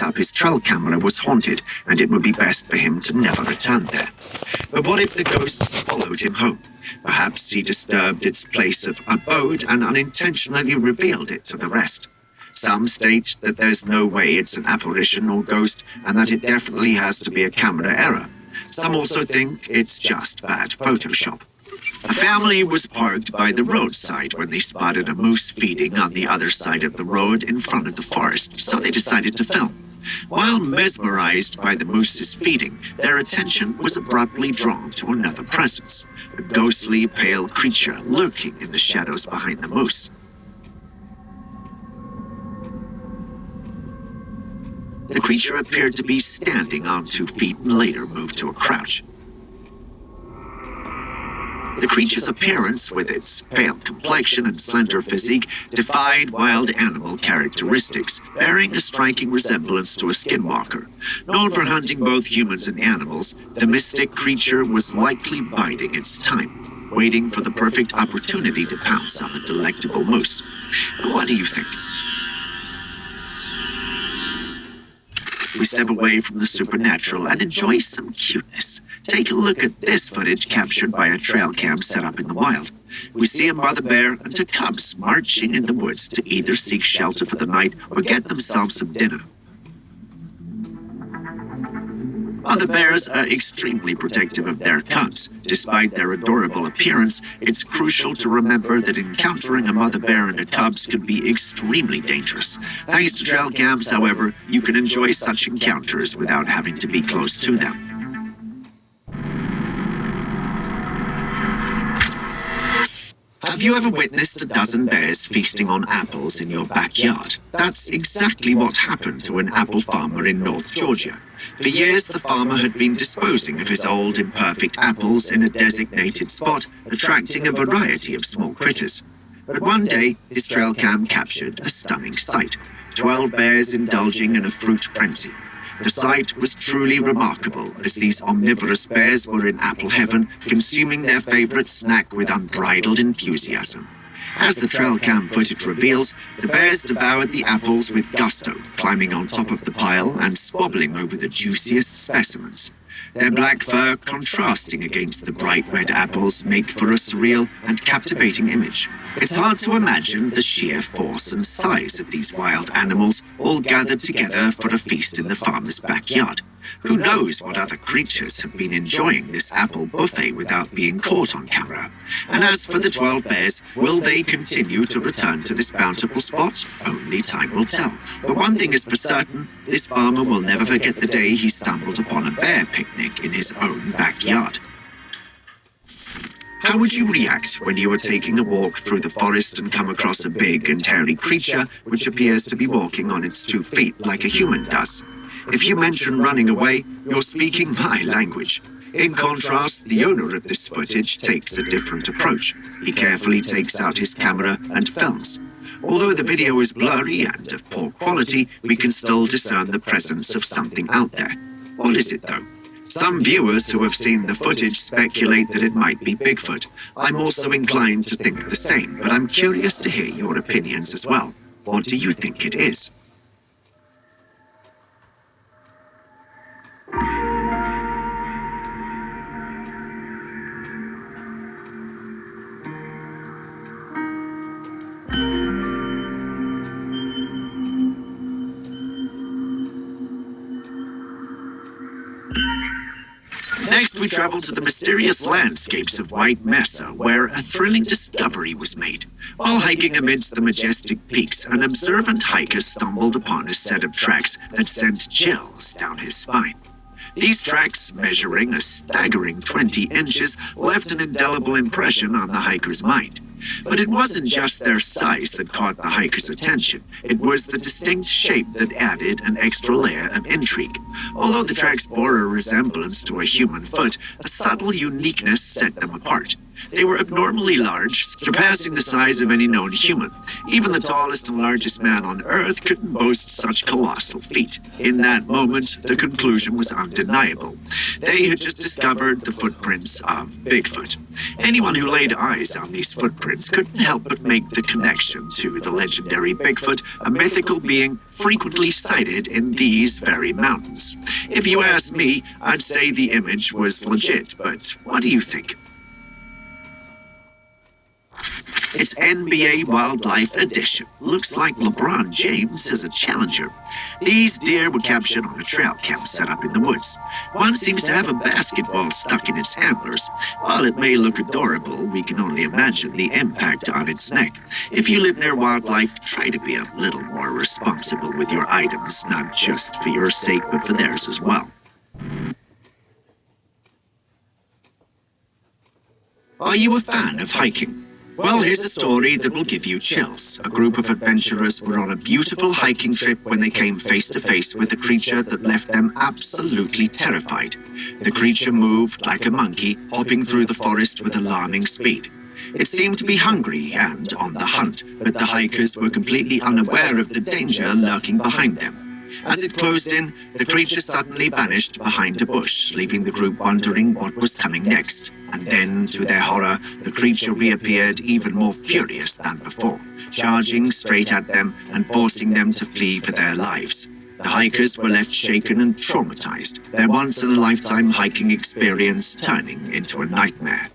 set up his trail camera was haunted, and it would be best for him to never return there. But what if the ghosts followed him home? Perhaps he disturbed its place of abode and unintentionally revealed it to the rest. Some state that there's no way it's an apparition or ghost, and that it definitely has to be a camera error. Some also think it's just bad Photoshop. A family was parked by the roadside when they spotted a moose feeding on the other side of the road in front of the forest, so they decided to film. While mesmerized by the moose's feeding, their attention was abruptly drawn to another presence, a ghostly, pale creature lurking in the shadows behind the moose. The creature appeared to be standing on 2 feet and later moved to a crouch. The creature's appearance, with its pale complexion and slender physique, defied wild animal characteristics, bearing a striking resemblance to a skinwalker. Known for hunting both humans and animals, the mystic creature was likely biding its time, waiting for the perfect opportunity to pounce on the delectable moose. What do you think? We step away from the supernatural and enjoy some cuteness. Take a look at this footage captured by a trail cam set up in the wild. We see a mother bear and her cubs marching in the woods to either seek shelter for the night or get themselves some dinner. Mother bears are extremely protective of their cubs. Despite their adorable appearance, it's crucial to remember that encountering a mother bear and her cubs could be extremely dangerous. Thanks to trail cams, however, you can enjoy such encounters without having to be close to them. Have you ever witnessed a dozen bears feasting on apples in your backyard? That's exactly what happened to an apple farmer in North Georgia. For years, the farmer had been disposing of his old, imperfect apples in a designated spot, attracting a variety of small critters. But one day, his trail cam captured a stunning sight: 12 bears indulging in a fruit frenzy. The sight was truly remarkable, as these omnivorous bears were in apple heaven, consuming their favorite snack with unbridled enthusiasm. As the trail cam footage reveals, the bears devoured the apples with gusto, climbing on top of the pile and squabbling over the juiciest specimens. Their black fur contrasting against the bright red apples make for a surreal and captivating image. It's hard to imagine the sheer force and size of these wild animals all gathered together for a feast in the farmer's backyard. Who knows what other creatures have been enjoying this apple buffet without being caught on camera? And as for the 12 bears, will they continue to return to this bountiful spot? Only time will tell. But one thing is for certain, this farmer will never forget the day he stumbled upon a bear picnic in his own backyard. How would you react when you were taking a walk through the forest and come across a big and hairy creature which appears to be walking on its 2 feet like a human does? If you mention running away, you're speaking my language. In contrast, the owner of this footage takes a different approach. He carefully takes out his camera and films. Although the video is blurry and of poor quality, we can still discern the presence of something out there. What is it, though? Some viewers who have seen the footage speculate that it might be Bigfoot. I'm also inclined to think the same, but I'm curious to hear your opinions as well. What do you think it is? Next, we travel to the mysterious landscapes of White Mesa, where a thrilling discovery was made. While hiking amidst the majestic peaks, an observant hiker stumbled upon a set of tracks that sent chills down his spine. These tracks, measuring a staggering 20 inches, left an indelible impression on the hiker's mind. But it wasn't just their size that caught the hiker's attention. It was the distinct shape that added an extra layer of intrigue. Although the tracks bore a resemblance to a human foot, a subtle uniqueness set them apart. They were abnormally large, surpassing the size of any known human. Even the tallest and largest man on Earth couldn't boast such colossal feat. In that moment, the conclusion was undeniable. They had just discovered the footprints of Bigfoot. Anyone who laid eyes on these footprints couldn't help but make the connection to the legendary Bigfoot, a mythical being frequently sighted in these very mountains. If you ask me, I'd say the image was legit, but what do you think? It's NBA Wildlife Edition. Looks like LeBron James is a challenger. These deer were captured on a trail cam set up in the woods. One seems to have a basketball stuck in its antlers. While it may look adorable, we can only imagine the impact on its neck. If you live near wildlife, try to be a little more responsible with your items, not just for your sake, but for theirs as well. Are you a fan of hiking? Well, here's a story that will give you chills. A group of adventurers were on a beautiful hiking trip when they came face to face with a creature that left them absolutely terrified. The creature moved like a monkey, hopping through the forest with alarming speed. It seemed to be hungry and on the hunt, but the hikers were completely unaware of the danger lurking behind them. As it closed in, the creature suddenly vanished behind a bush, leaving the group wondering what was coming next. And then, to their horror, the creature reappeared even more furious than before, charging straight at them and forcing them to flee for their lives. The hikers were left shaken and traumatized, their once-in-a-lifetime hiking experience turning into a nightmare.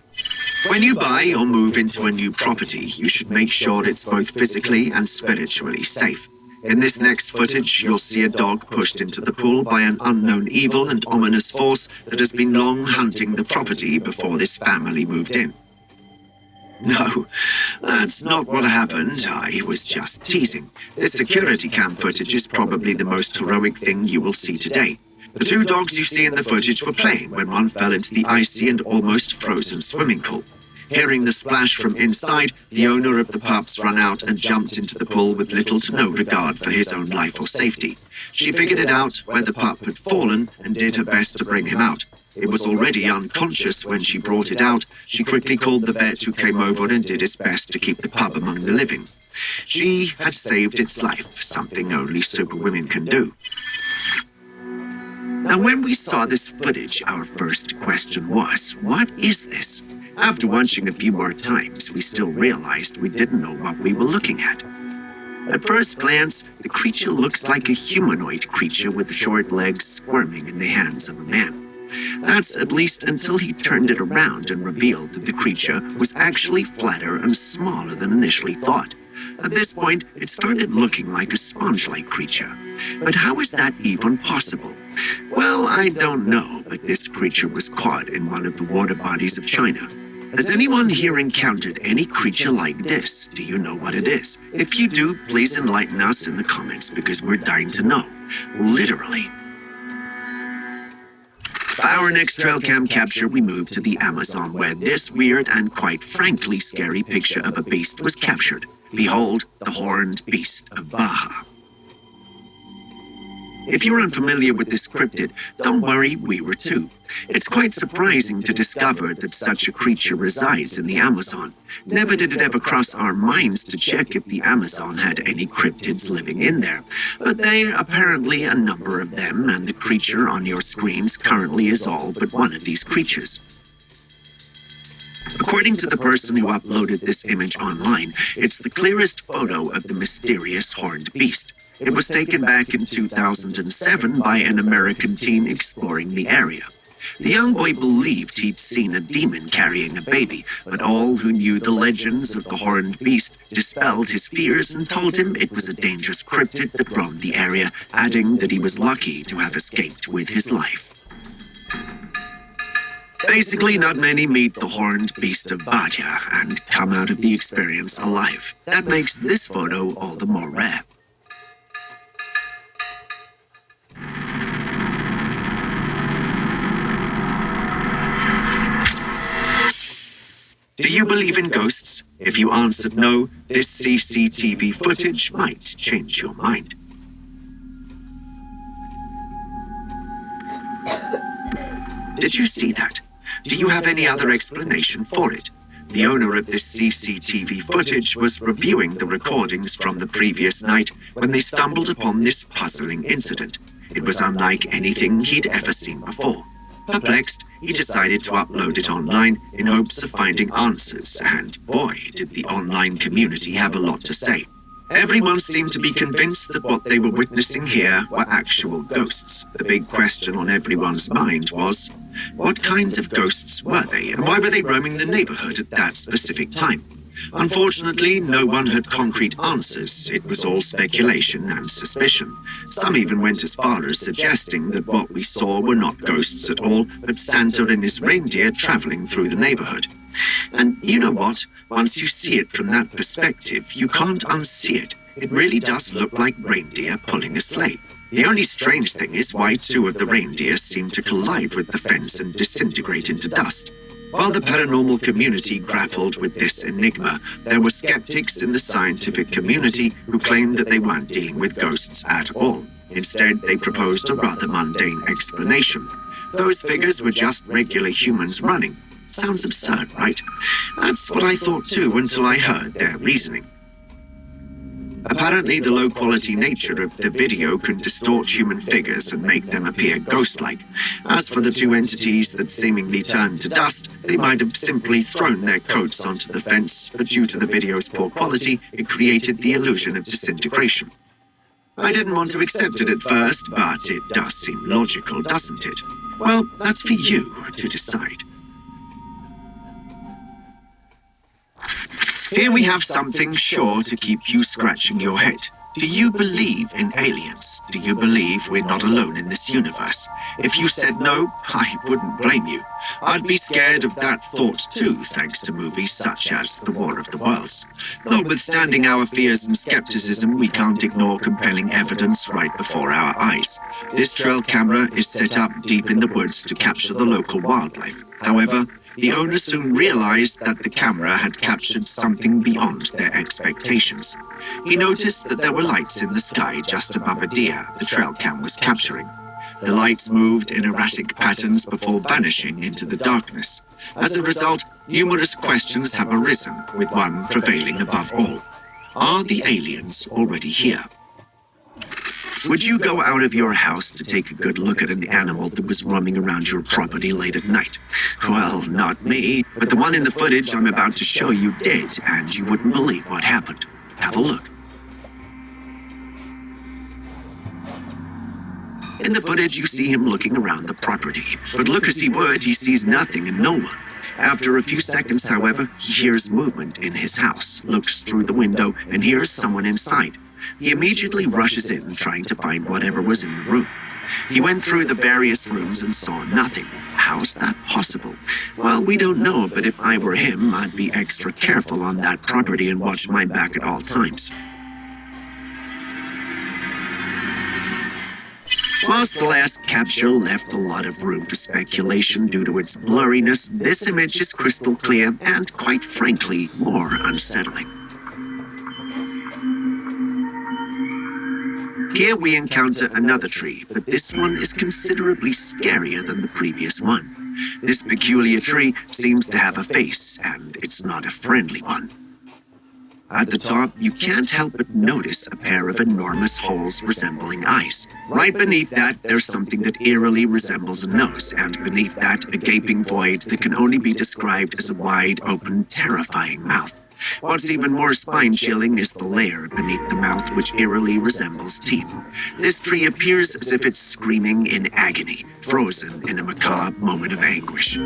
When you buy or move into a new property, you should make sure it's both physically and spiritually safe. In this next footage, you'll see a dog pushed into the pool by an unknown evil and ominous force that has been long hunting the property before this family moved in. No, that's not what happened. I was just teasing. This security cam footage is probably the most heroic thing you will see today. The two dogs you see in the footage were playing when one fell into the icy and almost frozen swimming pool. Hearing the splash from inside, the owner of the pups ran out and jumped into the pool with little to no regard for his own life or safety. She figured it out where the pup had fallen and did her best to bring him out. It was already unconscious when she brought it out. She quickly called the vet, who came over and did his best to keep the pup among the living. She had saved its life, something only superwomen can do. Now, when we saw this footage, our first question was, what is this? After watching a few more times, we still realized we didn't know what we were looking at. At first glance, the creature looks like a humanoid creature with short legs squirming in the hands of a man. That's at least until he turned it around and revealed that the creature was actually flatter and smaller than initially thought. At this point, it started looking like a sponge-like creature. But how is that even possible? Well, I don't know, but this creature was caught in one of the water bodies of China. Has anyone here encountered any creature like this? Do you know what it is? If you do, please enlighten us in the comments, because we're dying to know. Literally. For our next trail cam capture, we moved to the Amazon, where this weird and quite frankly scary picture of a beast was captured. Behold, the horned beast of Baja. If you're unfamiliar with this cryptid, don't worry, we were too. It's quite surprising to discover that such a creature resides in the Amazon. Never did it ever cross our minds to check if the Amazon had any cryptids living in there, but there are apparently a number of them, and the creature on your screens currently is all but one of these creatures. According to the person who uploaded this image online, it's the clearest photo of the mysterious horned beast. It was taken back in 2007 by an American teen exploring the area. The young boy believed he'd seen a demon carrying a baby, but all who knew the legends of the horned beast dispelled his fears and told him it was a dangerous cryptid that roamed the area, adding that he was lucky to have escaped with his life. Basically, not many meet the horned beast of Baja and come out of the experience alive. That makes this photo all the more rare. Do you believe in ghosts? If you answered no, this CCTV footage might change your mind. Did you see that? Do you have any other explanation for it? The owner of this CCTV footage was reviewing the recordings from the previous night when they stumbled upon this puzzling incident. It was unlike anything he'd ever seen before. Perplexed, he decided to upload it online in hopes of finding answers, and boy, did the online community have a lot to say. Everyone seemed to be convinced that what they were witnessing here were actual ghosts. The big question on everyone's mind was, what kind of ghosts were they, and why were they roaming the neighborhood at that specific time? Unfortunately, no one had concrete answers. It was all speculation and suspicion. Some even went as far as suggesting that what we saw were not ghosts at all, but Santa and his reindeer traveling through the neighborhood. And you know what? Once you see it from that perspective, you can't unsee it. It really does look like reindeer pulling a sleigh. The only strange thing is why two of the reindeer seem to collide with the fence and disintegrate into dust. While the paranormal community grappled with this enigma, there were skeptics in the scientific community who claimed that they weren't dealing with ghosts at all. Instead, they proposed a rather mundane explanation. Those figures were just regular humans running. Sounds absurd, right? That's what I thought too until I heard their reasoning. Apparently, the low-quality nature of the video could distort human figures and make them appear ghost-like. As for the two entities that seemingly turned to dust, they might have simply thrown their coats onto the fence, but due to the video's poor quality, it created the illusion of disintegration. I didn't want to accept it at first, but it does seem logical, doesn't it? Well, that's for you to decide. Here we have something sure to keep you scratching your head. Do you believe in aliens? Do you believe we're not alone in this universe? If you said no, I wouldn't blame you. I'd be scared of that thought too, thanks to movies such as The War of the Worlds. Notwithstanding our fears and skepticism, we can't ignore compelling evidence right before our eyes. This trail camera is set up deep in the woods to capture the local wildlife. However, the owner soon realized that the camera had captured something beyond their expectations. He noticed that there were lights in the sky just above a deer the trail cam was capturing. The lights moved in erratic patterns before vanishing into the darkness. As a result, numerous questions have arisen, with one prevailing above all. Are the aliens already here? Would you go out of your house to take a good look at an animal that was roaming around your property late at night? Well, not me, but the one in the footage I'm about to show you did, and you wouldn't believe what happened. Have a look. In the footage, you see him looking around the property, but look as he would, he sees nothing and no one. After a few seconds, however, he hears movement in his house, looks through the window, and hears someone inside. He immediately rushes in, trying to find whatever was in the room. He went through the various rooms and saw nothing. How's that possible? Well, we don't know, but if I were him, I'd be extra careful on that property and watch my back at all times. Whilst the last capture left a lot of room for speculation due to its blurriness, this image is crystal clear and, quite frankly, more unsettling. Here we encounter another tree, but this one is considerably scarier than the previous one. This peculiar tree seems to have a face, and it's not a friendly one. At the top, you can't help but notice a pair of enormous holes resembling eyes. Right beneath that, there's something that eerily resembles a nose, and beneath that, a gaping void that can only be described as a wide, open, terrifying mouth. What's even more spine-chilling is the layer beneath the mouth, which eerily resembles teeth. This tree appears as if it's screaming in agony, frozen in a macabre moment of anguish.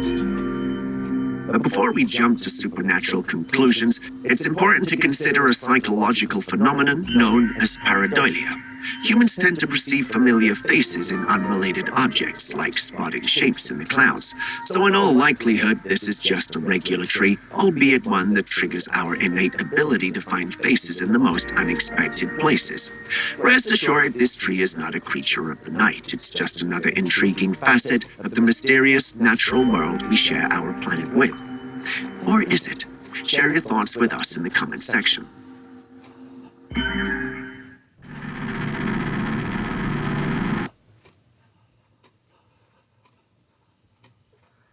But before we jump to supernatural conclusions, it's important to consider a psychological phenomenon known as pareidolia. Humans tend to perceive familiar faces in unrelated objects, like spotted shapes in the clouds. So in all likelihood, this is just a regular tree, albeit one that triggers our innate ability to find faces in the most unexpected places. Rest assured, this tree is not a creature of the night. It's just another intriguing facet of the mysterious natural world we share our planet with. Or is it? Share your thoughts with us in the comment section.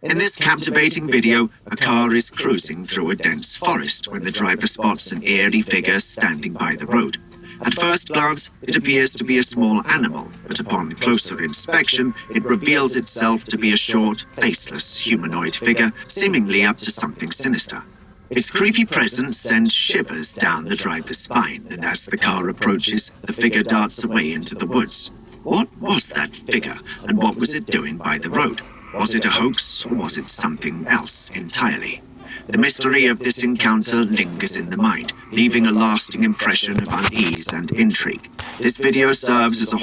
In this captivating video, a car is cruising through a dense forest when the driver spots an eerie figure standing by the road. At first glance, it appears to be a small animal, but upon closer inspection, it reveals itself to be a short, faceless humanoid figure, seemingly up to something sinister. Its creepy presence sends shivers down the driver's spine, and as the car approaches, the figure darts away into the woods. What was that figure, and what was it doing by the road? Was it a hoax, or was it something else entirely? The mystery of this encounter lingers in the mind, leaving a lasting impression of unease and intrigue. This video serves as a